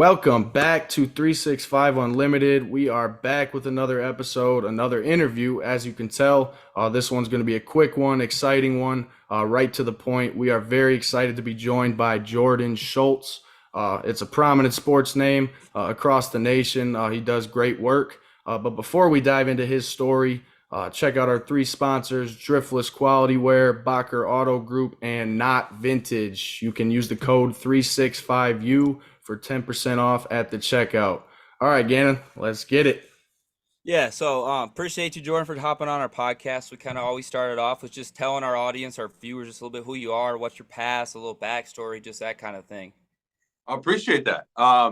Welcome back to 365 Unlimited. We are back with another episode, another interview. As you can tell, this one's going to be a quick one, exciting one, right to the point. We are very excited to be joined by Jordan Schultz. It's a prominent sports name across the nation. He does great work. But before we dive into his story, check out our three sponsors: Driftless Quality Wear, Bocker Auto Group, and Not Vintage. You can use the code 365U for 10% off at the checkout. All right, Gannon, let's get it. Yeah, so appreciate you, Jordan, for hopping on our podcast. We kind of always started off with just telling our audience, our viewers, just a little bit who you are, what's your past, a little backstory, just that kind of thing. I appreciate that. Yeah,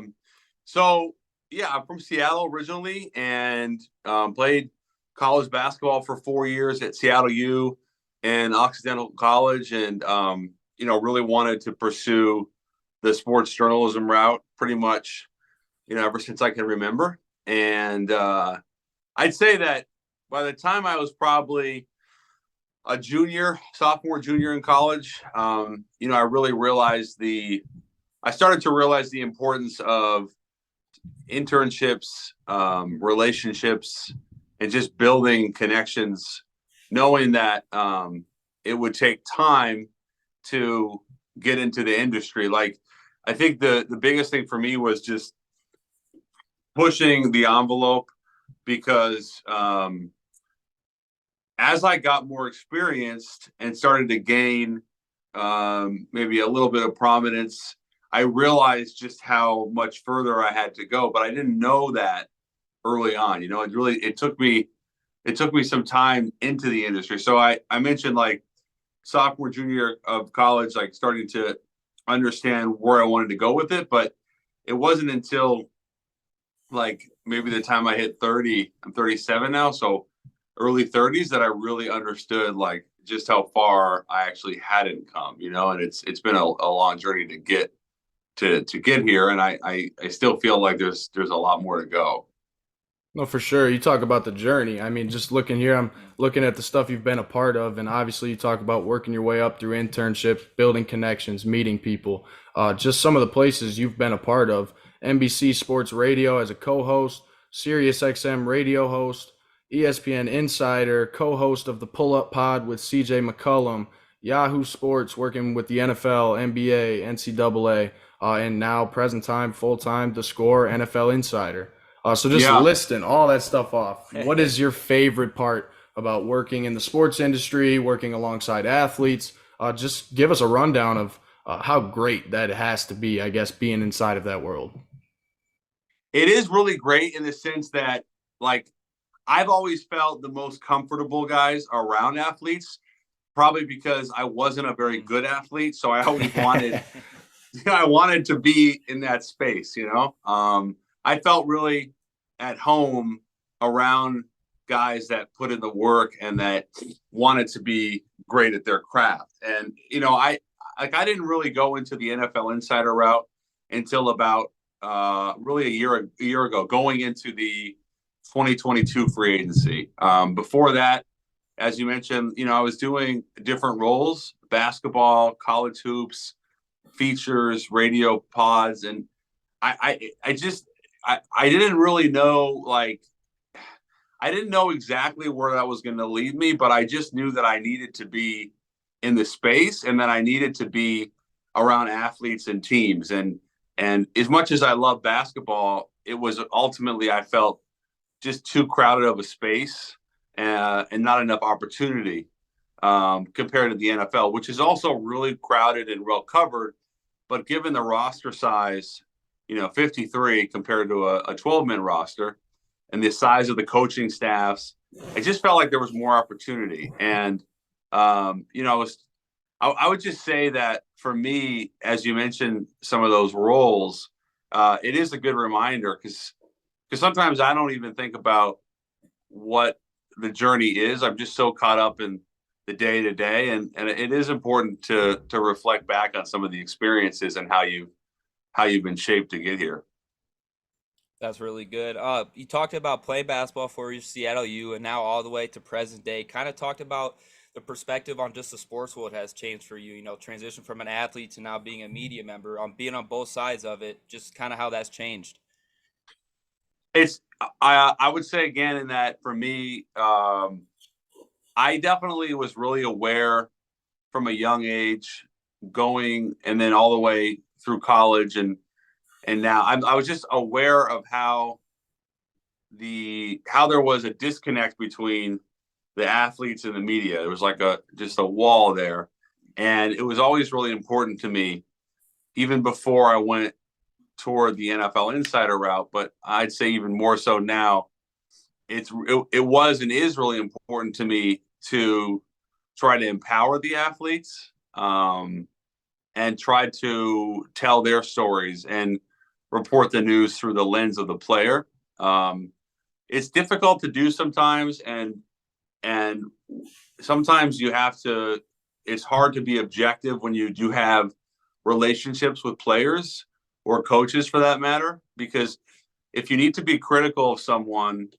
I'm from Seattle originally and played college basketball for 4 years at Seattle U and Occidental College, and really wanted to pursue the sports journalism route pretty much, ever since I can remember. And I'd say that by the time I was probably a sophomore, junior in college, I started to realize the importance of internships, relationships, and just building connections, knowing that it would take time to get into the industry. Like, I think the biggest thing for me was just pushing the envelope, because as I got more experienced and started to gain maybe a little bit of prominence, I realized just how much further I had to go, but I didn't know that early on. It took me some time into the industry. So I mentioned, like, sophomore, junior of college, like, starting to understand where I wanted to go with it, but it wasn't until, like, maybe the time I hit 30, I'm 37 now, so early 30s, that I really understood, like, just how far I actually hadn't come, and it's been a long journey to get here, and I still feel like there's a lot more to go. No, for sure. You talk about the journey. I mean, just looking here, I'm looking at the stuff you've been a part of, and obviously you talk about working your way up through internships, building connections, meeting people. Just some of the places you've been a part of: NBC Sports Radio as a co-host, Sirius XM radio host, ESPN Insider, co-host of the Pull Up Pod with CJ McCollum, Yahoo Sports, working with the NFL, NBA, NCAA, and now present time, full-time, theScore, NFL Insider. So just listing all that stuff off, what is your favorite part about working in the sports industry, working alongside athletes? Just give us a rundown of how great that has to be, I guess, being inside of that world. It is really great in the sense that, like, I've always felt the most comfortable guys around athletes, probably because I wasn't a very good athlete. So I always wanted, I wanted to be in that space, I felt really at home around guys that put in the work and that wanted to be great at their craft. And, I didn't really go into the NFL Insider route until about really a year ago, going into the 2022 free agency. Before that, as you mentioned, I was doing different roles: basketball, college hoops, features, radio pods, and I didn't really know, like, I didn't know exactly where that was going to lead me, but I just knew that I needed to be in the space, and that I needed to be around athletes and teams. And as much as I love basketball, it was ultimately, I felt, just too crowded of a space, and not enough opportunity compared to the NFL, which is also really crowded and well covered. But given the roster size, 53 compared to a 12-man roster, and the size of the coaching staffs, I just felt like there was more opportunity. And, I would just say that for me, as you mentioned, some of those roles, it is a good reminder, because sometimes I don't even think about what the journey is. I'm just so caught up in the day to day, and it is important to reflect back on some of the experiences and how you've been shaped to get here. That's really good. You talked about play basketball for your Seattle U, and now all the way to present day. Kind of talked about the perspective on just the sports world has changed for you. You know, transition from an athlete to now being a media member, on being on both sides of it, just kind of how that's changed. It's I would say again in that for me, I definitely was really aware from a young age, going and then all the way through college and now I was just aware of how there was a disconnect between the athletes and the media. There was like just a wall there, and it was always really important to me, even before I went toward the NFL insider route. But I'd say even more so now. It was and is really important to me to try to empower the athletes, and try to tell their stories and report the news through the lens of the player. It's difficult to do sometimes, and sometimes you have to. It's hard to be objective when you do have relationships with players or coaches, for that matter, because if you need to be critical of someone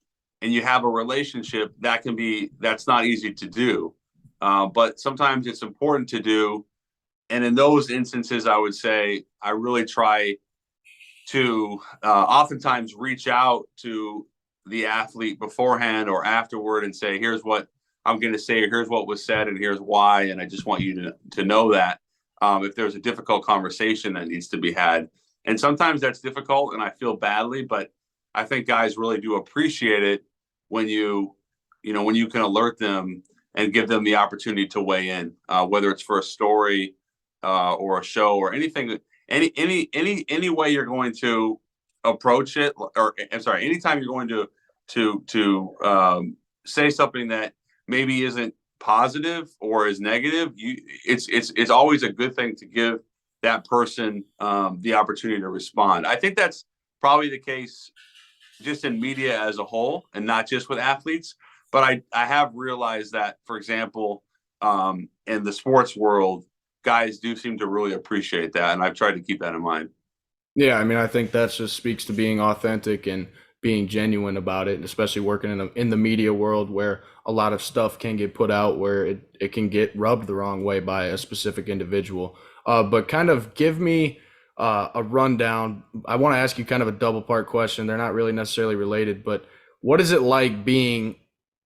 and you have a relationship, that's not easy to do. But sometimes it's important to do. And in those instances, I would say I really try to oftentimes reach out to the athlete beforehand or afterward and say, here's what I'm going to say, here's what was said, and here's why. And I just want you to know that if there's a difficult conversation that needs to be had. And sometimes that's difficult and I feel badly, but I think guys really do appreciate it when you can alert them and give them the opportunity to weigh in, whether it's for a story or a show or anything, any way you're going to approach it, or I'm sorry, anytime you're going to say something that maybe isn't positive or is negative, it's always a good thing to give that person the opportunity to respond. I think that's probably the case just in media as a whole and not just with athletes. But I have realized that, for example, in the sports world, guys do seem to really appreciate that. And I've tried to keep that in mind. Yeah, I mean, I think that just speaks to being authentic and being genuine about it, and especially working in the media world where a lot of stuff can get put out where it can get rubbed the wrong way by a specific individual. But kind of give me a rundown. I want to ask you kind of a double part question. They're not really necessarily related, but what is it like being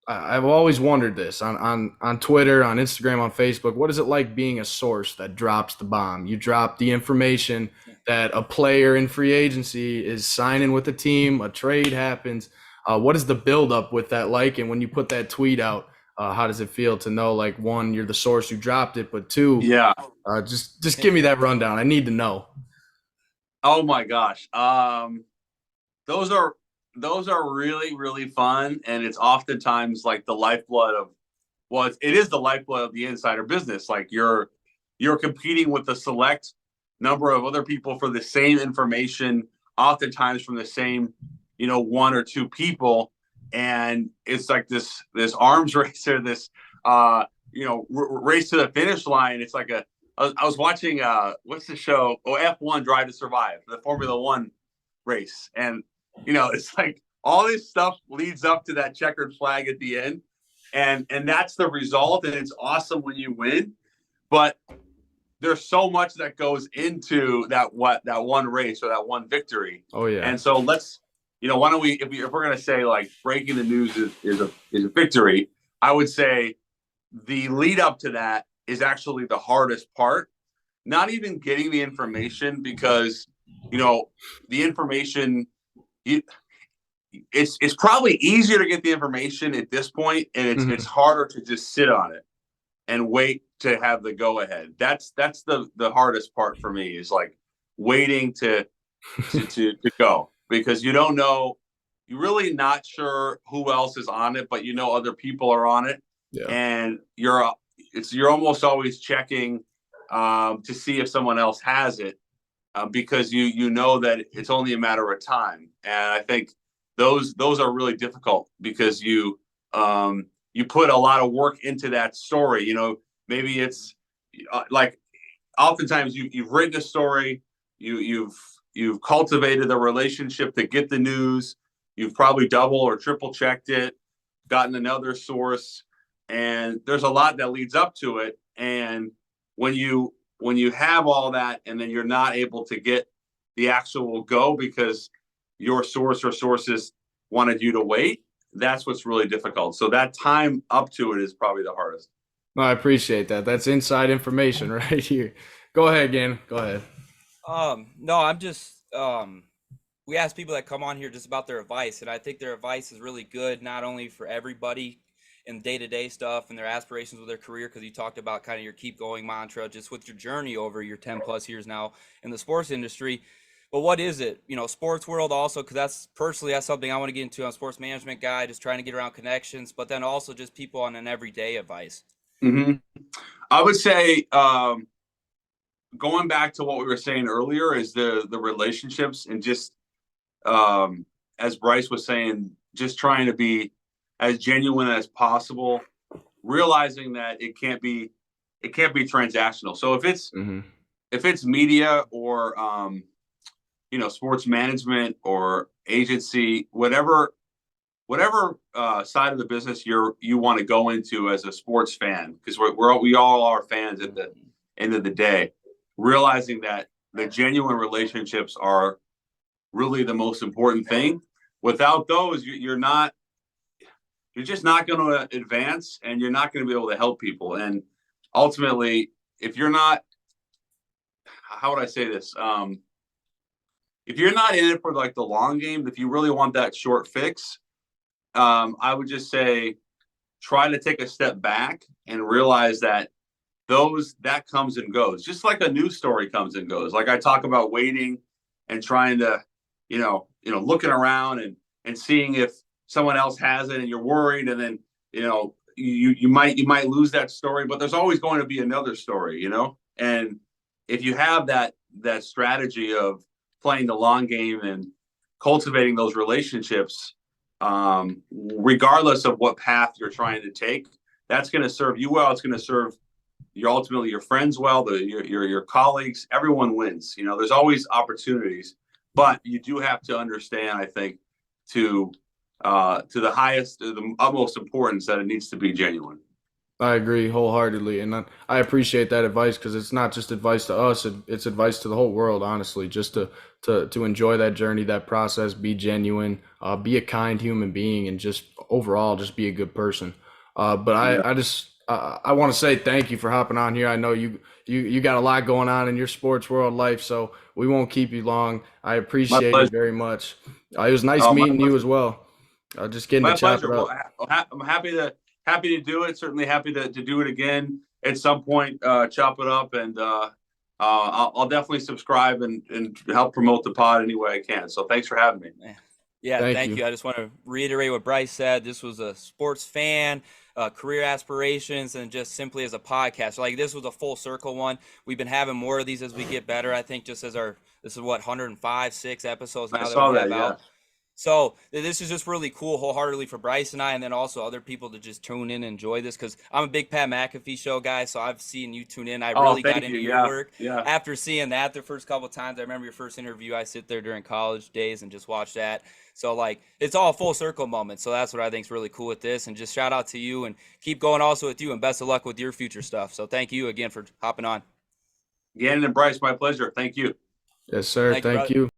I've always wondered this on Twitter, on Instagram, on Facebook. What is it like being a source that drops the bomb? You drop the information that a player in free agency is signing with a team, a trade happens. What is the buildup with that like? And when you put that tweet out, how does it feel to know, like, one, you're the source who dropped it, but two, just give me that rundown. I need to know. Oh my gosh. Those are really, really fun. And it's oftentimes like the lifeblood of, well, it is the lifeblood of the insider business. Like you're competing with a select number of other people for the same information, oftentimes from the same, one or two people. And it's like this arms race, or this, race to the finish line. It's like I was watching, what's the show? Oh, F1 Drive to Survive, the Formula One race. And, it's like all this stuff leads up to that checkered flag at the end. And that's the result. And it's awesome when you win. But there's so much that goes into that one race or that one victory. Oh, yeah. And so let's, why don't we, if we're going to say like breaking the news is a victory, I would say the lead up to that is actually the hardest part. Not even getting the information, because, the information, it's probably easier to get the information at this point, and it's harder to just sit on it and wait to have the go ahead. That's the hardest part for me, is like waiting to go, because you don't know, you're really not sure who else is on it, but other people are on it. Yeah. And you're almost always checking to see if someone else has it, because you know that it's only a matter of time. And I think those are really difficult, because you put a lot of work into that story. Maybe it's like oftentimes you've written a story, you've cultivated a relationship to get the news, you've probably double or triple checked it, gotten another source, and there's a lot that leads up to it. And when you have all that, and then you're not able to get the actual go because your source or sources wanted you to wait, that's what's really difficult. So that time up to it is probably the hardest. No, I appreciate that. That's inside information right here. Go ahead, Gannon. Go ahead. No, I'm just we ask people that come on here just about their advice, and I think their advice is really good, not only for everybody in day-to-day stuff and their aspirations with their career, because you talked about kind of your keep going mantra just with your journey over your 10 plus years now in the sports industry. But what is it, sports world also, because that's something I want to get into. I'm a sports management guy, just trying to get around connections, but then also just people on an everyday advice. Mm-hmm. I would say, going back to what we were saying earlier, is the relationships, and just as Bryce was saying, just trying to be as genuine as possible, realizing that it can't be transactional. So if it's media or sports management or agency, whatever side of the business you want to go into as a sports fan, because we all are fans at the end of the day, realizing that the genuine relationships are really the most important thing. Without those, you're just not going to advance, and you're not going to be able to help people. And ultimately, if you're not, how would I say this? If you're not in it for like the long game, if you really want that short fix, I would just say try to take a step back and realize that that comes and goes, just like a news story comes and goes. Like I talk about waiting and trying to, looking around and seeing if someone else has it, and you're worried, and then you might lose that story, but there's always going to be another story, And if you have that strategy of playing the long game and cultivating those relationships, regardless of what path you're trying to take, that's going to serve you well. It's going to serve ultimately your friends well, your colleagues. Everyone wins. There's always opportunities, but you do have to understand, I think, to the utmost importance, that it needs to be genuine. I agree wholeheartedly, and I appreciate that advice, because it's not just advice to us; it's advice to the whole world. Honestly, just to enjoy that journey, that process, be genuine, be a kind human being, and just overall, just be a good person. But I want to say thank you for hopping on here. I know you got a lot going on in your sports world life, so we won't keep you long. I appreciate it very much. It was nice meeting you as well. Just getting to chop it up. Well, I'm happy to do it. Certainly happy to do it again at some point. Chop it up, and I'll definitely subscribe and help promote the pod any way I can. So thanks for having me. Yeah, thank you. I just want to reiterate what Bryce said. This was a sports fan, career aspirations, and just simply as a podcast. Like, this was a full circle one. We've been having more of these as we get better. I think just as this is 105-6 episodes now that we have out. So this is just really cool, wholeheartedly, for Bryce and I, and then also other people to just tune in and enjoy this, because I'm a big Pat McAfee show guy, so I've seen you tune in. I really got into your work after seeing that the first couple of times. I remember your first interview. I sit there during college days and just watch that. So, it's all full circle moments. So that's what I think is really cool with this. And just shout out to you, and keep going also with you, and best of luck with your future stuff. So thank you again for hopping on. Gannon and Bryce, my pleasure. Thank you. Yes, sir. Thank you.